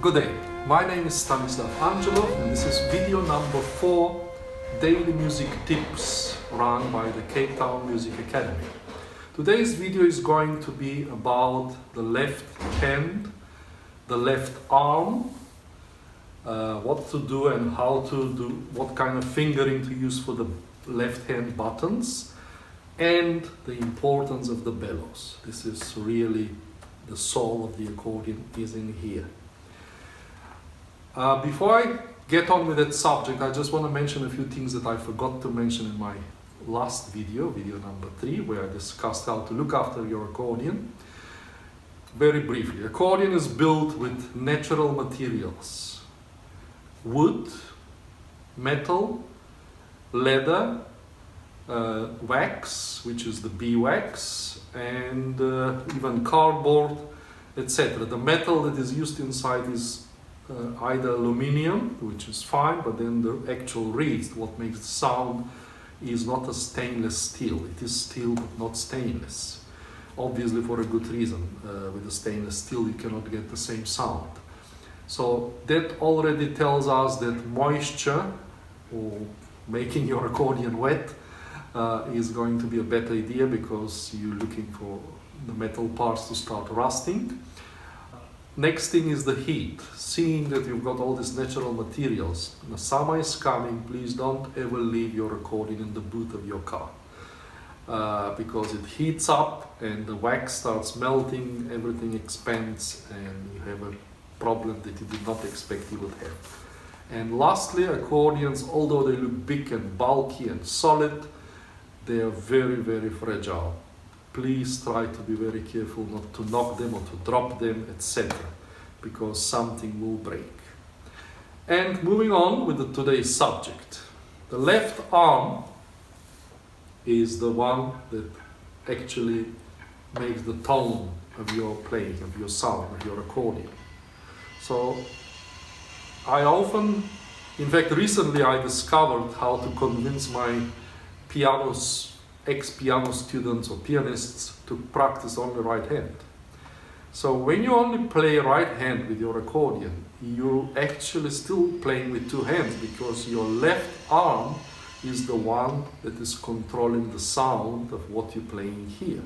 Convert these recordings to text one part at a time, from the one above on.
Good day, my name is Stanislav Angelov and this is video number 4, Daily Music Tips run by the Cape Town Music Academy. Today's video is going to be about the left hand, the left arm, what to do and how to do, what kind of fingering to use for the left hand buttons, and the importance of the bellows. This is really the soul of the accordion is in here. Before I get on with that subject, I just want to mention a few things that I forgot to mention in my last video, video number 3, where I discussed how to look after your accordion. Very briefly, accordion is built with natural materials: wood, metal, leather, wax, which is the beeswax, and even cardboard, etc. The metal that is used inside is either aluminium, which is fine, but then the actual reeds, what makes the sound, is not a stainless steel. It is steel but not stainless. Obviously for a good reason. With the stainless steel you cannot get the same sound. So that already tells us that moisture, or making your accordion wet, is going to be a better idea, because you're looking for the metal parts to start rusting. Next thing is the heat. Seeing that you've got all these natural materials, the summer is coming, please don't ever leave your accordion in the boot of your car, because it heats up and the wax starts melting, everything expands, and you have a problem that you did not expect you would have. And lastly, accordions, although they look big and bulky and solid, they are very, very fragile. Please try to be very careful not to knock them or to drop them, etc., because something will break. And moving on with today's subject. The left arm is the one that actually makes the tone of your playing, of your sound, of your accordion. So I often, in fact recently I discovered how to convince my ex-piano students or pianists to practice on the right hand. So when you only play right hand with your accordion, you're actually still playing with two hands, because your left arm is the one that is controlling the sound of what you're playing here.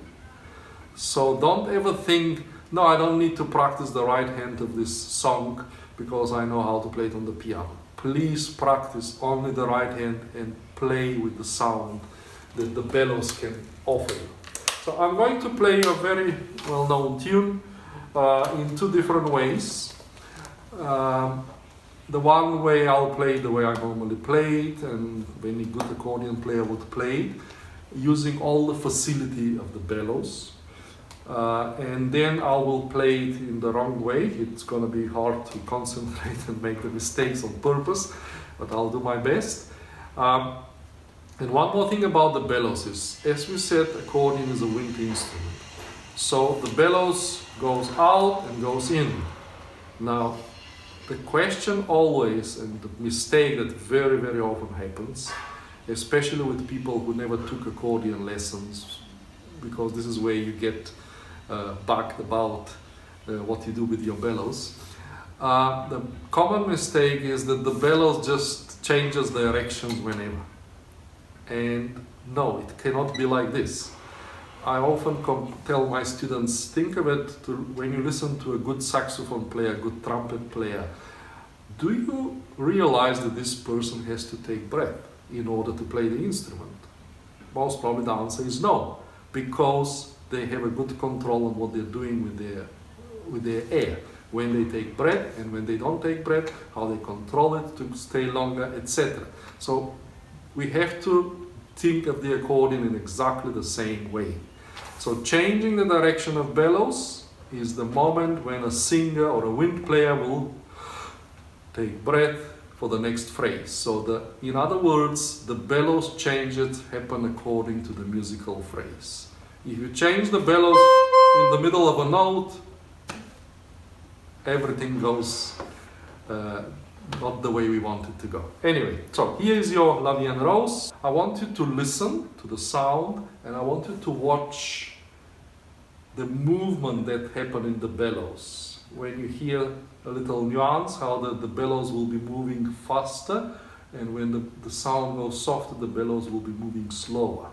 So don't ever think, no, I don't need to practice the right hand of this song because I know how to play it on the piano. Please practice only the right hand and play with the sound that the bellows can offer you. So I'm going to play a very well-known tune in two different ways. The one way I'll play the way I normally play it, and any good accordion player would play it, using all the facility of the bellows. And then I will play it in the wrong way. It's going to be hard to concentrate and make the mistakes on purpose, but I'll do my best. And one more thing about the bellows is, as we said, accordion is a wind instrument. So the bellows goes out and goes in. Now, the question always, and the mistake that very, very often happens, especially with people who never took accordion lessons, because this is where you get bugged about what you do with your bellows. The common mistake is that the bellows just changes directions whenever. And no, it cannot be like this. I often tell my students, think of it when you listen to a good saxophone player, a good trumpet player, do you realize that this person has to take breath in order to play the instrument? Most probably the answer is no, because they have a good control on what they're doing with their air. When they take breath and when they don't take breath, how they control it to stay longer, etc. So we have to think of the accordion in exactly the same way. So changing the direction of bellows is the moment when a singer or a wind player will take breath for the next phrase. So in other words, the bellows changes happen according to the musical phrase. If you change the bellows in the middle of a note, everything goes not the way we want it to go. Anyway, so here is your La Vie en Rose. I want you to listen to the sound, and I want you to watch the movement that happened in the bellows. when you hear a little nuance, how the bellows will be moving faster, and when the sound goes softer, the bellows will be moving slower.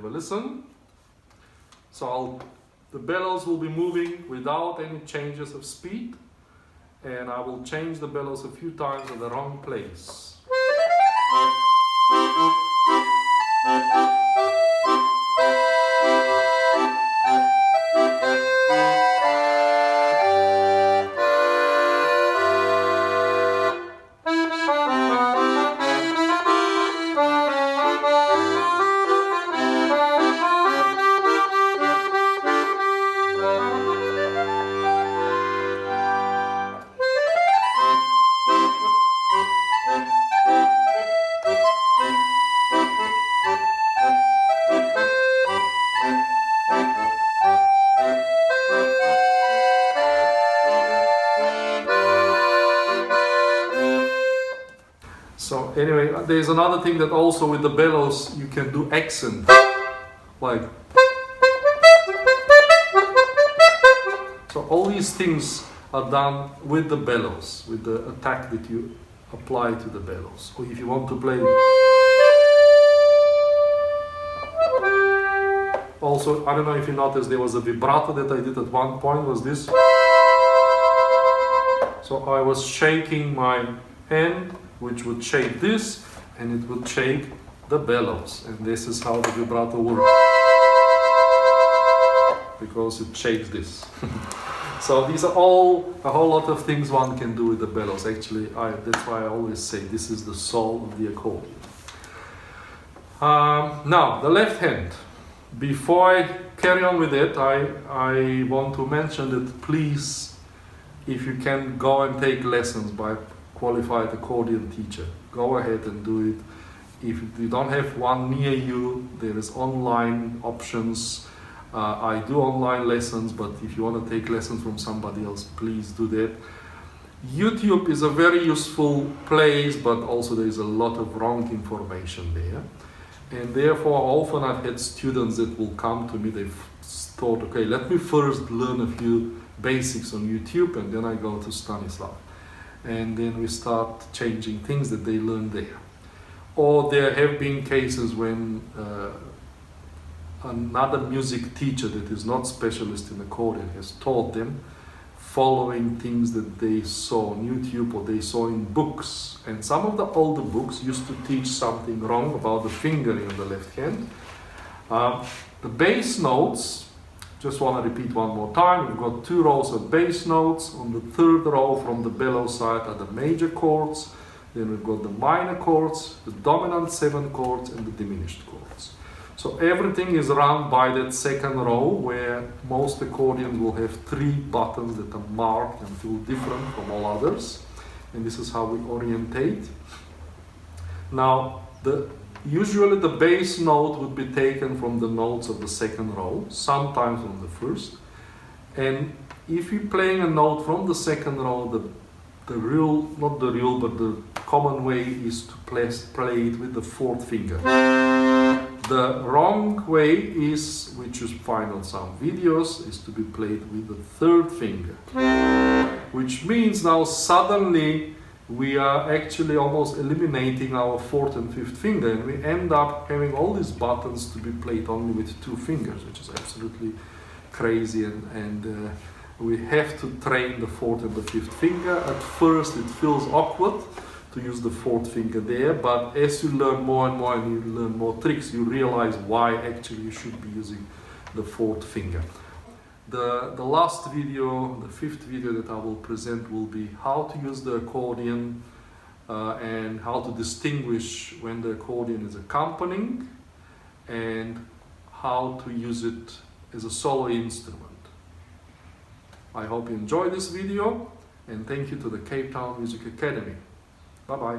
Listen. So the bellows will be moving without any changes of speed, and I will change the bellows a few times at the wrong place. So anyway, there's another thing that also with the bellows you can do accent, like. So all these things are done with the bellows, with the attack that you apply to the bellows. Or if you want to play. Also, I don't know if you noticed, there was a vibrato that I did at one point, was this. So I was shaking my hand, which would shake this, and it would shake the bellows. And this is how the vibrato works, because it shakes this. So these are all, a whole lot of things one can do with the bellows. Actually, that's why I always say this is the soul of the accordion. Now, the left hand. Before I carry on with it, I want to mention that please, if you can go and take lessons by qualified accordion teacher, go ahead and do it. If you don't have one near you, there is online options. I do online lessons, but if you want to take lessons from somebody else, please do that. YouTube is a very useful place, but also there is a lot of wrong information there. And therefore, often I've had students that will come to me, they've thought, okay, let me first learn a few basics on YouTube, and then I go to Stanislav. And then we start changing things that they learn there. Or there have been cases when another music teacher that is not specialist in accordion has taught them, following things that they saw on YouTube or they saw in books. And some of the older books used to teach something wrong about the fingering on the left hand. The bass notes, just want to repeat one more time, we've got 2 rows of bass notes. On the 3rd row from the bellow side are the major chords. Then we've got the minor chords, the dominant 7 chords, and the diminished chords. So everything is run by that 2nd row, where most accordions will have 3 buttons that are marked and feel different from all others. And this is how we orientate. Now, usually the bass note would be taken from the notes of the 2nd row, sometimes from the 1st. And if you're playing a note from the 2nd row, the common way is to play it with the 4th finger. The wrong way is, which you find on some videos, is to be played with the 3rd finger. Which means now suddenly we are actually almost eliminating our fourth and fifth finger, and we end up having all these buttons to be played only with two fingers, which is absolutely crazy, and we have to train the fourth and the fifth finger. At first it feels awkward to use the fourth finger there, but as you learn more and more and you learn more tricks, you realize why actually you should be using the fourth finger. The last video, the fifth video that I will present, will be how to use the accordion and how to distinguish when the accordion is accompanying and how to use it as a solo instrument. I hope you enjoyed this video, and thank you to the Cape Town Music Academy. Bye bye.